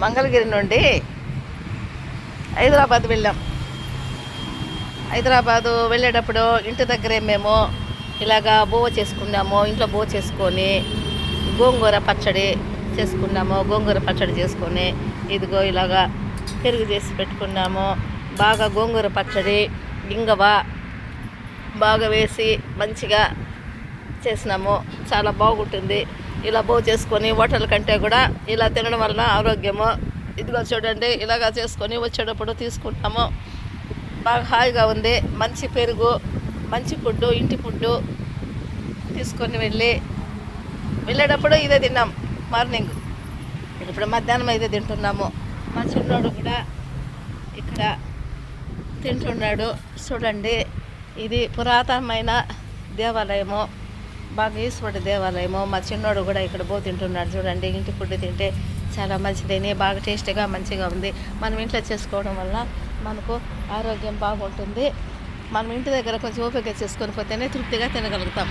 మంగళగిరి నుండి హైదరాబాద్ వెళ్ళాం. హైదరాబాదు వెళ్ళేటప్పుడు ఇంటి దగ్గరే మేము ఇలాగా బోవ చేసుకున్నాము. ఇంట్లో బోవ చేసుకొని గోంగూర పచ్చడి చేసుకున్నాము. గోంగూర పచ్చడి చేసుకొని ఇదిగో ఇలాగా పెరుగు చేసి పెట్టుకున్నాము. బాగా గోంగూర పచ్చడి ఇంగవ బాగా వేసి మంచిగా చేసినాము. చాలా బాగుంటుంది. ఇలా బోవ చేసుకొని హోటల్ కంటే కూడా ఇలా తినడం వలన ఆరోగ్యము. ఇదిగో చూడండి, ఇలాగా చేసుకొని వచ్చేటప్పుడు తీసుకుంటాము. బాగా హాయిగా ఉంది. మంచి పెరుగు, మంచి ఫుడ్డు, ఇంటి ఫుడ్డు తీసుకొని వెళ్ళేటప్పుడు ఇదే తిన్నాం మార్నింగ్. ఇప్పుడు మధ్యాహ్నం అయితే తింటున్నాము. మా చిన్నోడు కూడా ఇక్కడ తింటున్నాడు. చూడండి, ఇది పురాతనమైన దేవాలయము, బాగా ఈశ్వరుడి దేవాలయము. మా చిన్నోడు కూడా ఇక్కడ తింటున్నాడు. చూడండి, ఇంటి ఫుడ్ తింటే చాలా మంచిదని, బాగా టేస్టీగా మంచిగా ఉంది. మనం ఇంట్లో చేసుకోవడం వల్ల మనకు ఆరోగ్యం బాగుంటుంది. మనం ఇంటి దగ్గర కొంచెం ఓపిక చేసుకొని పోతేనే తృప్తిగా తినగలుగుతాం.